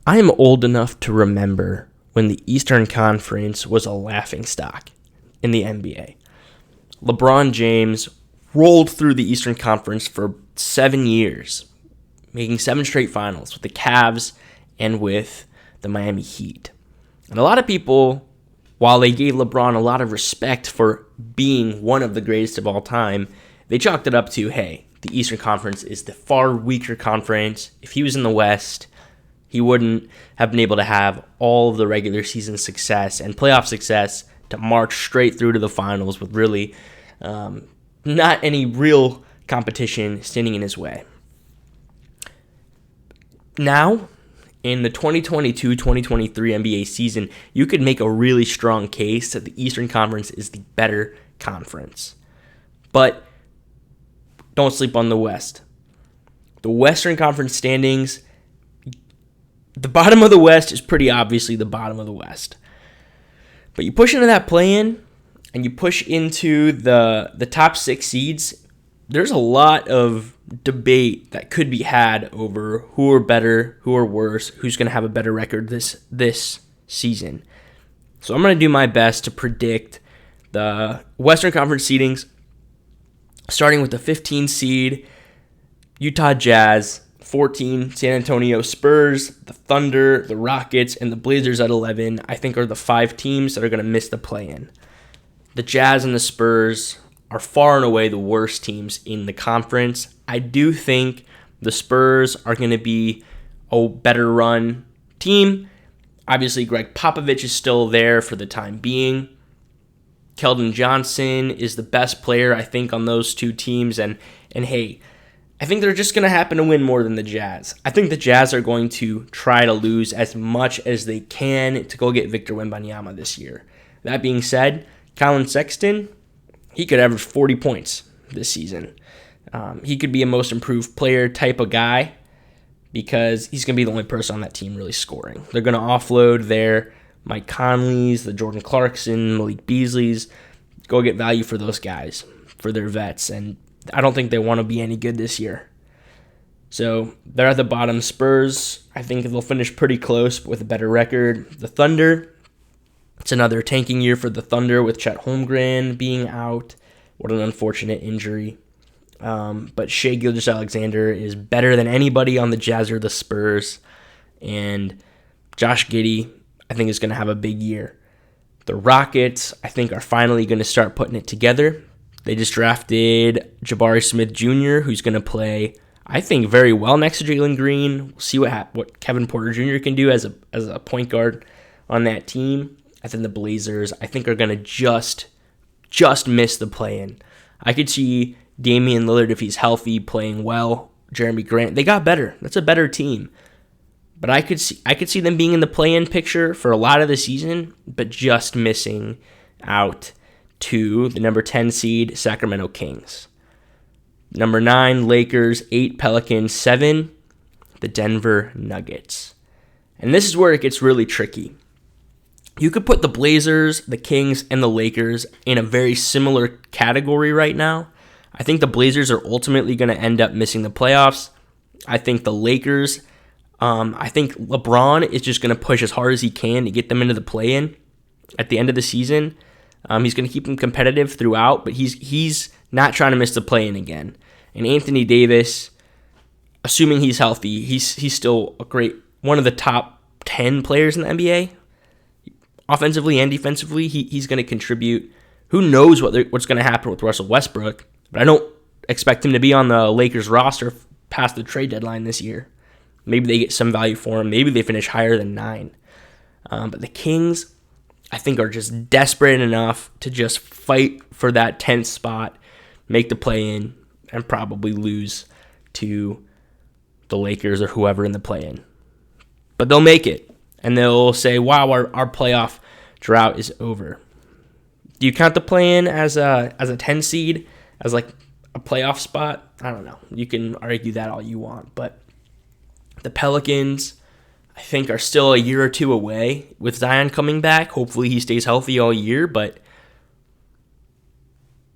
I am old enough to remember when the Eastern Conference was a laughingstock in the NBA. LeBron James rolled through the Eastern Conference for 7 years, making 7 straight finals with the Cavs and with the Miami Heat. And a lot of people, while they gave LeBron a lot of respect for being one of the greatest of all time, they chalked it up to, hey, the Eastern Conference is the far weaker conference. If he was in the West, he wouldn't have been able to have all of the regular season success and playoff success to march straight through to the finals with really not any real competition standing in his way. Now, in the 2022-2023 NBA season, you could make a really strong case that the Eastern Conference is the better conference. But don't sleep on the West. The Western Conference standings, the bottom of the West is pretty obviously the bottom of the West. But you push into that play-in, and you push into the top 6 seeds, there's a lot of debate that could be had over who are better, who are worse, who's going to have a better record this season. So I'm going to do my best to predict the Western Conference seedings, starting with the 15 seed, Utah Jazz, 14, San Antonio Spurs, the Thunder, the Rockets, and the Blazers at 11, I think are the 5 teams that are going to miss the play-in. The Jazz and the Spurs are far and away the worst teams in the conference. I do think the Spurs are going to be a better run team. Obviously, Greg Popovich is still there for the time being. Keldon Johnson is the best player, I think, on those 2 teams. And hey, I think they're just going to happen to win more than the Jazz. I think the Jazz are going to try to lose as much as they can to go get Victor Wembanyama this year. That being said, Colin Sexton, he could average 40 points this season. He could be a most improved player type of guy because he's going to be the only person on that team really scoring. They're going to offload their Mike Conleys, the Jordan Clarkson, Malik Beasleys, go get value for those guys, for their vets, and I don't think they want to be any good this year. So they're at the bottom. Spurs, I think they'll finish pretty close with a better record. The Thunder, it's another tanking year for the Thunder with Chet Holmgren being out. What an unfortunate injury. But Shai Gilgeous-Alexander is better than anybody on the Jazz or the Spurs. And Josh Giddey, I think, is going to have a big year. The Rockets, I think, are finally going to start putting it together. They just drafted Jabari Smith Jr., who's going to play, I think, very well next to Jalen Green. We'll see what Kevin Porter Jr. can do as a point guard on that team. I think the Blazers, I think, are going to just miss the play-in. I could see Damian Lillard, if he's healthy, playing well. Jeremy Grant, they got better. That's a better team. But I could see them being in the play-in picture for a lot of the season, but just missing out to the number 10 seed Sacramento Kings. Number 9, Lakers. 8, Pelicans. 7, the Denver Nuggets. And this is where it gets really tricky. You could put the Blazers, the Kings, and the Lakers in a very similar category right now. I think the Blazers are ultimately going to end up missing the playoffs. I think the Lakers, I think LeBron is just going to push as hard as he can to get them into the play-in at the end of the season. He's going to keep them competitive throughout, but he's not trying to miss the play-in again. And Anthony Davis, assuming he's healthy, he's still one of the top 10 players in the NBA. Offensively and defensively, he's going to contribute. Who knows what's going to happen with Russell Westbrook, but I don't expect him to be on the Lakers roster past the trade deadline this year. Maybe they get some value for him. Maybe they finish higher than 9. But the Kings, I think, are just desperate enough to just fight for that 10th spot, make the play-in, and probably lose to the Lakers or whoever in the play-in. But they'll make it, and they'll say, wow, our playoff drought is over. Do you count the play-in as a 10 seed, as like a playoff spot? I don't know. You can argue that all you want, but the Pelicans, I think, are still a year or two away with Zion coming back. Hopefully he stays healthy all year, but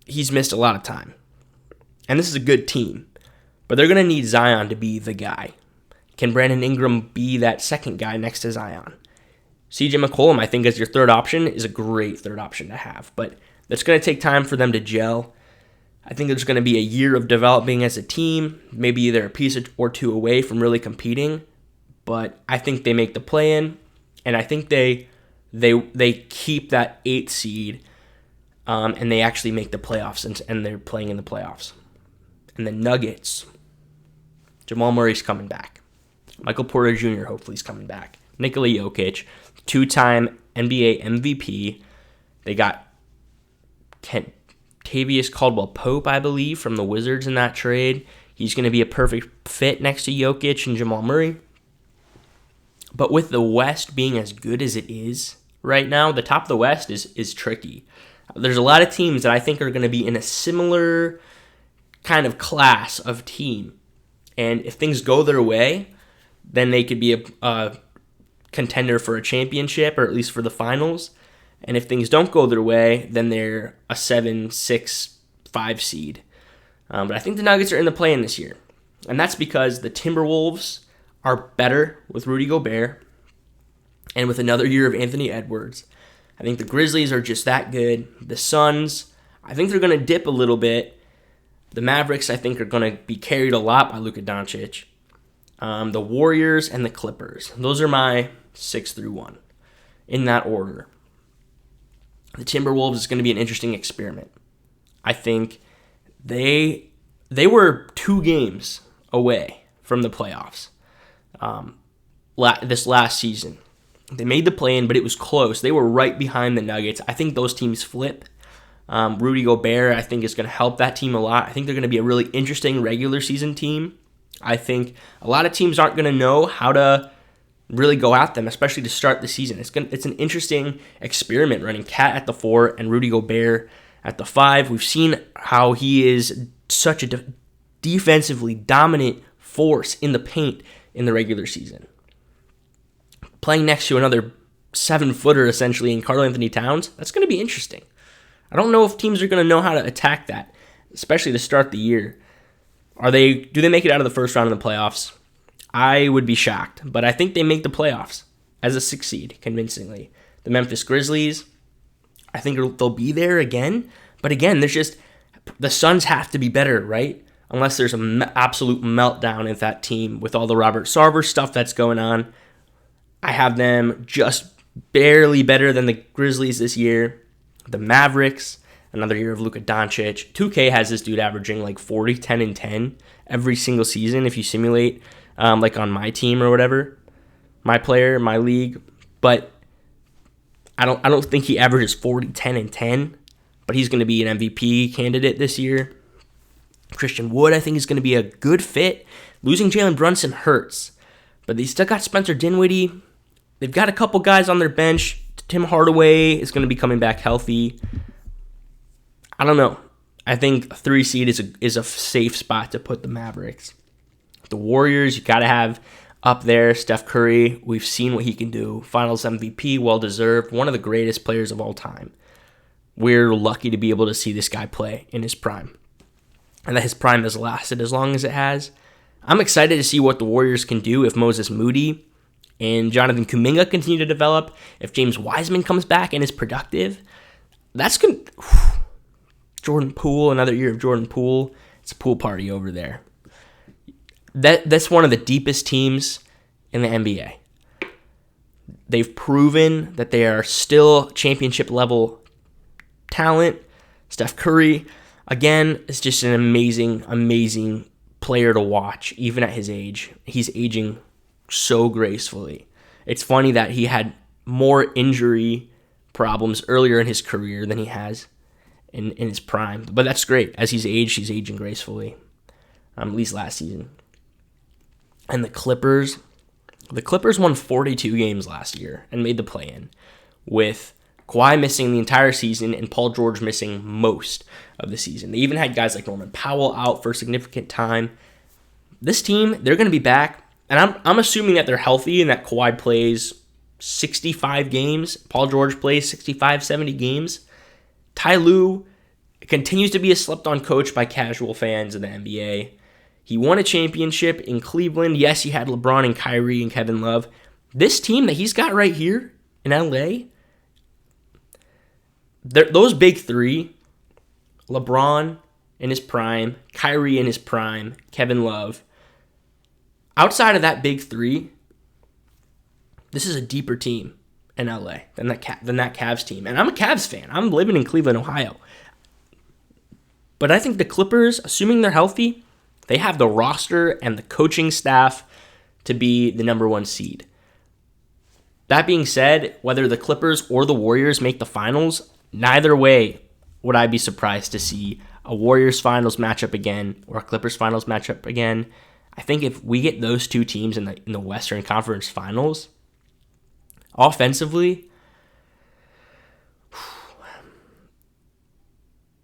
he's missed a lot of time. And this is a good team, but they're going to need Zion to be the guy. Can Brandon Ingram be that second guy next to Zion? CJ McCollum, I think, as your third option is a great third option to have, but it's going to take time for them to gel. I think there's going to be a year of developing as a team, maybe they're a piece or two away from really competing, but I think they make the play-in, and I think they keep that 8th seed, and they actually make the playoffs, and they're playing in the playoffs. And the Nuggets, Jamal Murray's coming back. Michael Porter Jr. hopefully is coming back. Nikola Jokic, 2-time NBA MVP. They got Tavius Caldwell-Pope, I believe, from the Wizards in that trade. He's going to be a perfect fit next to Jokic and Jamal Murray. But with the West being as good as it is right now, the top of the West is tricky. There's a lot of teams that I think are going to be in a similar kind of class of team. And if things go their way, then they could be a contender for a championship, or at least for the finals. And if things don't go their way, then they're a 7, 6, 5 seed. But I think the Nuggets are in the play-in this year. And that's because the Timberwolves are better with Rudy Gobert and with another year of Anthony Edwards. I think the Grizzlies are just that good. The Suns, I think they're going to dip a little bit. The Mavericks, I think, are going to be carried a lot by Luka Doncic. The Warriors and the Clippers. Those are my 6 through 1 in that order. The Timberwolves is going to be an interesting experiment. I think they were 2 games away from the playoffs this last season. They made the play-in, but it was close. They were right behind the Nuggets. I think those teams flip. Rudy Gobert, I think, is going to help that team a lot. I think they're going to be a really interesting regular season team. I think a lot of teams aren't going to know how to really go at them, especially to start the season. It's an interesting experiment running Cat at the 4 and Rudy Gobert at the 5. We've seen how he is such a defensively dominant force in the paint in the regular season. Playing next to another 7-footer essentially in Karl Anthony Towns, that's going to be interesting. I don't know if teams are going to know how to attack that, especially to start the year. Do they make it out of the first round of the playoffs? I would be shocked, but I think they make the playoffs as a 6 seed convincingly. The Memphis Grizzlies, I think they'll be there again, but again, the Suns have to be better, right? Unless there's an absolute meltdown in that team with all the Robert Sarver stuff that's going on. I have them just barely better than the Grizzlies this year. The Mavericks, another year of Luka Doncic. 2K has this dude averaging like 40, 10, and 10 every single season if you simulate like on my team or whatever, my player, my league. But I don't think he averages 40, 10, and 10, but he's going to be an MVP candidate this year. Christian Wood, I think, is going to be a good fit. Losing Jalen Brunson hurts, but they still got Spencer Dinwiddie. They've got a couple guys on their bench. Tim Hardaway is going to be coming back healthy. I don't know. I think a 3 seed is a safe spot to put the Mavericks. The Warriors, you got to have up there Steph Curry. We've seen what he can do. Finals MVP, well-deserved. One of the greatest players of all time. We're lucky to be able to see this guy play in his prime. And that his prime has lasted as long as it has. I'm excited to see what the Warriors can do if Moses Moody and Jonathan Kuminga continue to develop. If James Wiseman comes back and is productive, that's good. Jordan Poole, another year of Jordan Poole. It's a pool party over there. That's one of the deepest teams in the NBA. They've proven that they are still championship level talent. Steph Curry, again, is just an amazing, amazing player to watch, even at his age. He's aging so gracefully. It's funny that he had more injury problems earlier in his career than he has in his prime. But that's great. As he's aged, he's aging gracefully. At least last season. And the Clippers won 42 games last year and made the play-in, with Kawhi missing the entire season and Paul George missing most of the season. They even had guys like Norman Powell out for a significant time. This team, they're going to be back, and I'm assuming that they're healthy and that Kawhi plays 65 games. Paul George plays 65, 70 games. Ty Lue continues to be a slept-on coach by casual fans in the NBA. He won a championship in Cleveland. Yes, he had LeBron and Kyrie and Kevin Love. This team that he's got right here in LA, those big three, LeBron in his prime, Kyrie in his prime, Kevin Love, outside of that big three, this is a deeper team in LA than that Cavs team. And I'm a Cavs fan. I'm living in Cleveland, Ohio. But I think the Clippers, assuming they're healthy, they have the roster and the coaching staff to be the number one seed. That being said, whether the Clippers or the Warriors make the finals, neither way would I be surprised to see a Warriors finals matchup again or a Clippers finals matchup again. I think if we get those two teams in the Western Conference Finals, offensively,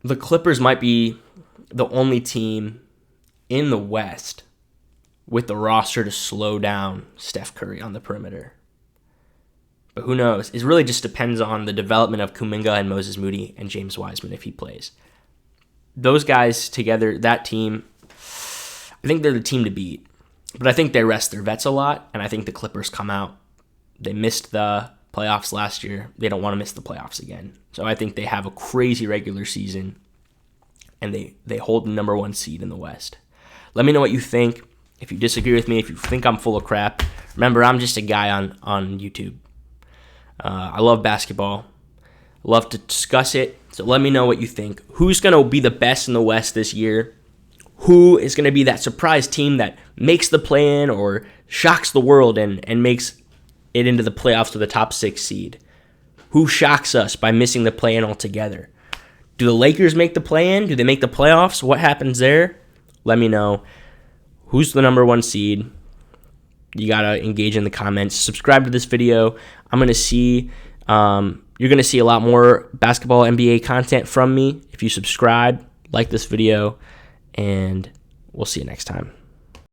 the Clippers might be the only team in the West with the roster to slow down Steph Curry on the perimeter. But who knows? It really just depends on the development of Kuminga and Moses Moody and James Wiseman if he plays. Those guys together, that team, I think they're the team to beat. But I think they rest their vets a lot, and I think the Clippers come out. They missed the playoffs last year. They don't want to miss the playoffs again. So I think they have a crazy regular season, and they hold the number one seed in the West. Let me know what you think. If you disagree with me, if you think I'm full of crap, remember, I'm just a guy on YouTube. I love basketball. I love to discuss it. So let me know what you think. Who's going to be the best in the West this year? Who is going to be that surprise team that makes the play-in or shocks the world and makes it into the playoffs with a top 6 seed? Who shocks us by missing the play-in altogether? Do the Lakers make the play-in? Do they make the playoffs? What happens there? Let me know. Who's the number one seed? You got to engage in the comments. Subscribe to this video. I'm going to see, you're going to see a lot more basketball NBA content from me if you subscribe, like this video, and we'll see you next time.